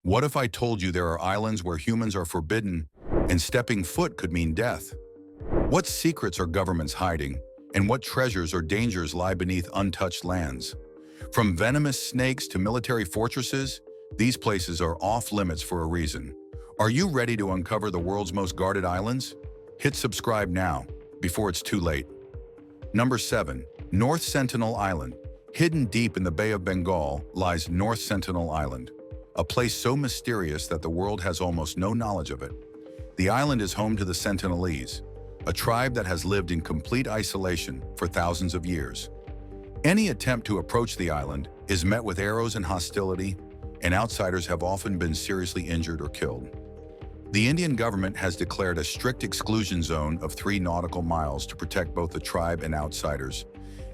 What if I told you there are islands where humans are forbidden and stepping foot could mean death? What secrets are governments hiding, and what treasures or dangers lie beneath untouched lands? From venomous snakes to military fortresses, these places are off limits for a reason. Are you ready to uncover the world's most guarded islands? Hit subscribe now, before it's too late. Number 7. North Sentinel Island. Hidden deep in the Bay of Bengal lies North Sentinel Island, a place so mysterious that the world has almost no knowledge of it. The island is home to the Sentinelese, a tribe that has lived in complete isolation for thousands of years. Any attempt to approach the island is met with arrows and hostility, and outsiders have often been seriously injured or killed. The Indian government has declared a strict exclusion zone of 3 nautical miles to protect both the tribe and outsiders,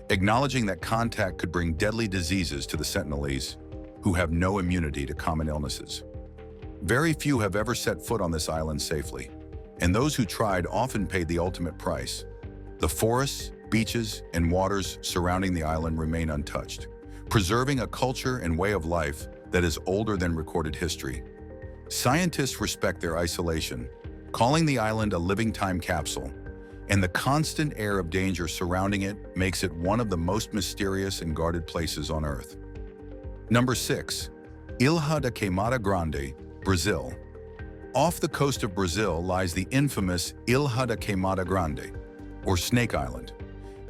acknowledging that contact could bring deadly diseases to the Sentinelese, who have no immunity to common illnesses. Very few have ever set foot on this island safely, and those who tried often paid the ultimate price. The forests, beaches, and waters surrounding the island remain untouched, preserving a culture and way of life that is older than recorded history. Scientists respect their isolation, calling the island a living time capsule, and the constant air of danger surrounding it makes it one of the most mysterious and guarded places on Earth. Number 6. Ilha da Queimada Grande, Brazil. Off the coast of Brazil lies the infamous Ilha da Queimada Grande, or Snake Island.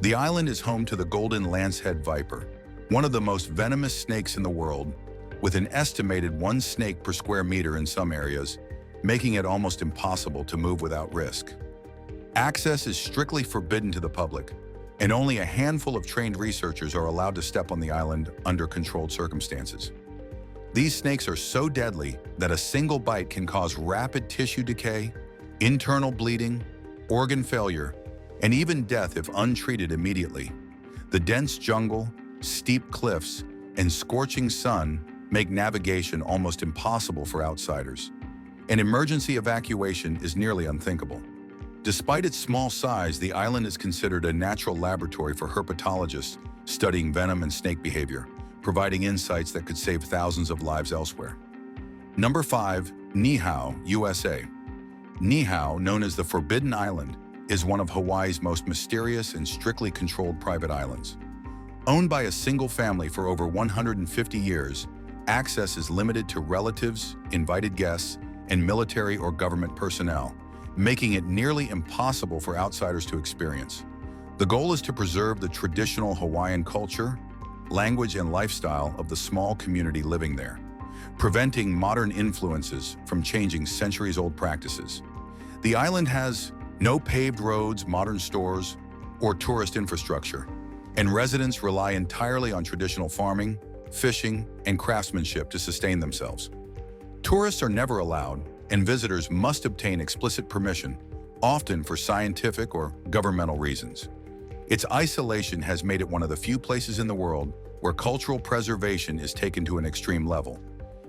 The island is home to the golden lancehead viper, one of the most venomous snakes in the world, with an estimated 1 snake per square meter in some areas, making it almost impossible to move without risk. Access is strictly forbidden to the public, and only a handful of trained researchers are allowed to step on the island under controlled circumstances. These snakes are so deadly that a single bite can cause rapid tissue decay, internal bleeding, organ failure, and even death if untreated immediately. The dense jungle, steep cliffs, and scorching sun make navigation almost impossible for outsiders, and emergency evacuation is nearly unthinkable. Despite its small size, the island is considered a natural laboratory for herpetologists studying venom and snake behavior, providing insights that could save thousands of lives elsewhere. Number 5. Niihau, USA. Niihau, known as the Forbidden Island, is one of Hawaii's most mysterious and strictly controlled private islands. Owned by a single family for over 150 years, access is limited to relatives, invited guests, and military or government personnel, making it nearly impossible for outsiders to experience. The goal is to preserve the traditional Hawaiian culture, language, and lifestyle of the small community living there, preventing modern influences from changing centuries-old practices. The island has no paved roads, modern stores, or tourist infrastructure, and residents rely entirely on traditional farming, fishing, and craftsmanship to sustain themselves. Tourists are never allowed, and visitors must obtain explicit permission, often for scientific or governmental reasons. Its isolation has made it one of the few places in the world where cultural preservation is taken to an extreme level,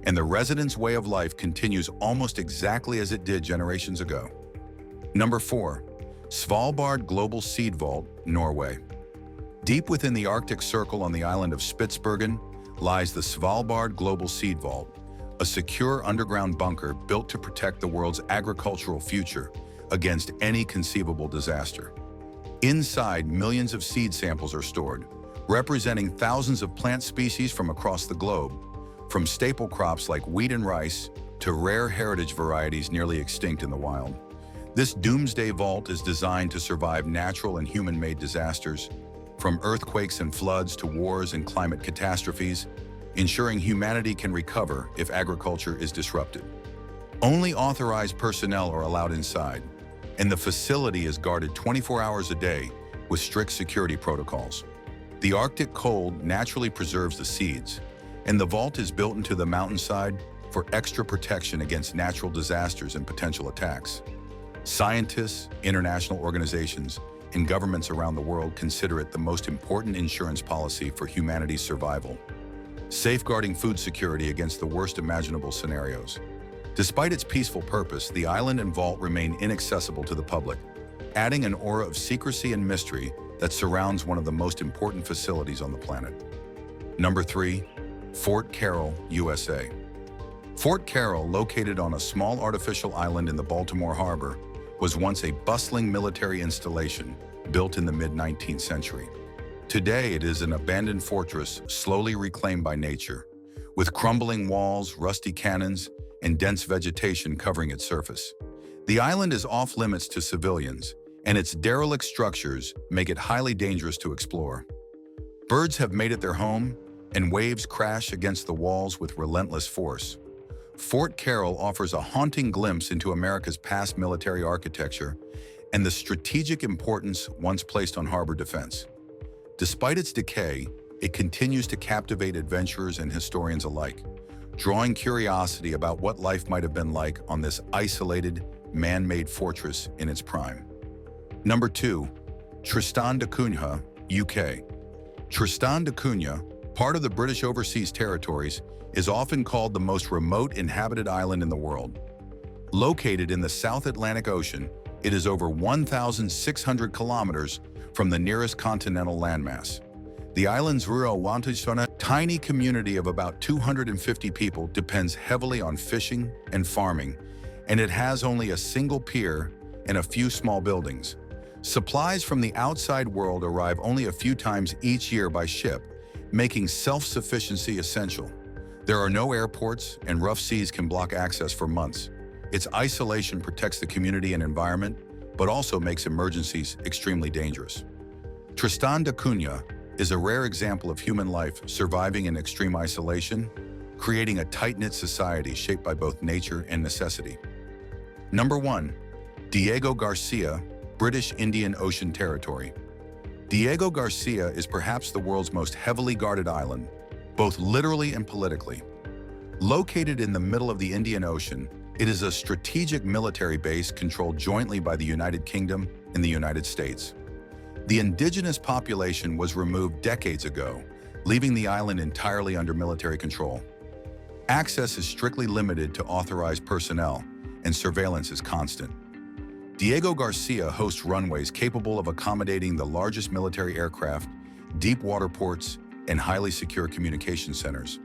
and the residents' way of life continues almost exactly as it did generations ago. Number 4. Svalbard Global Seed Vault, Norway. Deep within the Arctic Circle on the island of Spitsbergen lies the Svalbard Global Seed Vault, a secure underground bunker built to protect the world's agricultural future against any conceivable disaster. Inside, millions of seed samples are stored, representing thousands of plant species from across the globe, from staple crops like wheat and rice to rare heritage varieties nearly extinct in the wild. This Doomsday Vault is designed to survive natural and human-made disasters, from earthquakes and floods to wars and climate catastrophes, ensuring humanity can recover if agriculture is disrupted. Only authorized personnel are allowed inside, and the facility is guarded 24 hours a day with strict security protocols. The Arctic cold naturally preserves the seeds, and the vault is built into the mountainside for extra protection against natural disasters and potential attacks. Scientists, international organizations, and governments around the world consider it the most important insurance policy for humanity's survival, safeguarding food security against the worst imaginable scenarios. Despite its peaceful purpose, the island and vault remain inaccessible to the public, adding an aura of secrecy and mystery that surrounds one of the most important facilities on the planet. Number 3. Fort Carroll, USA. Fort Carroll, located on a small artificial island in the Baltimore Harbor, was once a bustling military installation built in the mid-19th century. Today, it is an abandoned fortress slowly reclaimed by nature, with crumbling walls, rusty cannons, and dense vegetation covering its surface. The island is off-limits to civilians, and its derelict structures make it highly dangerous to explore. Birds have made it their home, and waves crash against the walls with relentless force. Fort Carroll offers a haunting glimpse into America's past military architecture and the strategic importance once placed on harbor defense. Despite its decay, it continues to captivate adventurers and historians alike, drawing curiosity about what life might have been like on this isolated, man-made fortress in its prime. Number 2. Tristan da Cunha, UK. Tristan da Cunha, part of the British Overseas Territories, is often called the most remote inhabited island in the world. Located in the South Atlantic Ocean, it is over 1,600 kilometers from the nearest continental landmass. The island's rural tiny community of about 250 people depends heavily on fishing and farming, and it has only a single pier and a few small buildings. Supplies from the outside world arrive only a few times each year by ship, making self-sufficiency essential. There are no airports, and rough seas can block access for months. Its isolation protects the community and environment, but also makes emergencies extremely dangerous. Tristan da Cunha is a rare example of human life surviving in extreme isolation, creating a tight-knit society shaped by both nature and necessity. Number 1. Diego Garcia, British Indian Ocean Territory. Diego Garcia is perhaps the world's most heavily guarded island, both literally and politically. Located in the middle of the Indian Ocean, it is a strategic military base controlled jointly by the United Kingdom and the United States. The indigenous population was removed decades ago, leaving the island entirely under military control. Access is strictly limited to authorized personnel, and surveillance is constant. Diego Garcia hosts runways capable of accommodating the largest military aircraft, deep water ports, and highly secure communication centers.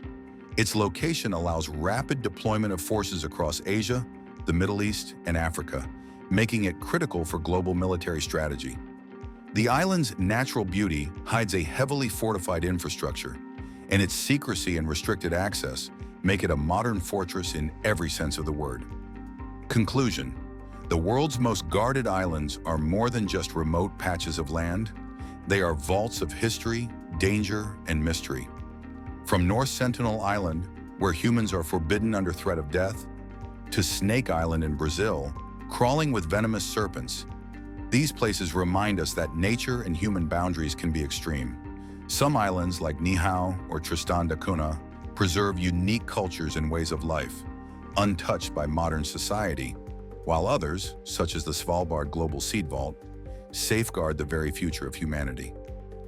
Its location allows rapid deployment of forces across Asia, the Middle East, and Africa, making it critical for global military strategy. The island's natural beauty hides a heavily fortified infrastructure, and its secrecy and restricted access make it a modern fortress in every sense of the word. Conclusion: the world's most guarded islands are more than just remote patches of land. They are vaults of history, danger, and mystery. From North Sentinel Island, where humans are forbidden under threat of death, to Snake Island in Brazil, crawling with venomous serpents, these places remind us that nature and human boundaries can be extreme. Some islands, like Niihau or Tristan da Cunha, preserve unique cultures and ways of life, untouched by modern society, while others, such as the Svalbard Global Seed Vault, safeguard the very future of humanity.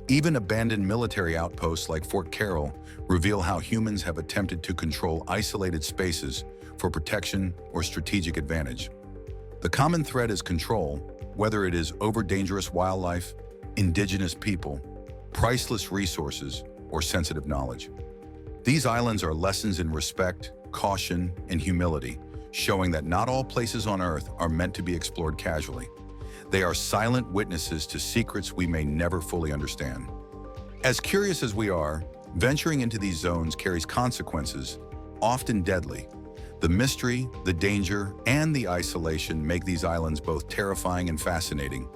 Even abandoned military outposts like Fort Carroll reveal how humans have attempted to control isolated spaces for protection or strategic advantage. The common thread is control, whether it is over dangerous wildlife, indigenous people, priceless resources, or sensitive knowledge. These islands are lessons in respect, caution, and humility, showing that not all places on Earth are meant to be explored casually. They are silent witnesses to secrets we may never fully understand. As curious as we are, venturing into these zones carries consequences, often deadly. The mystery, the danger, and the isolation make these islands both terrifying and fascinating.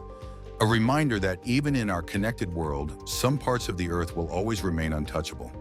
A reminder that even in our connected world, some parts of the Earth will always remain untouchable.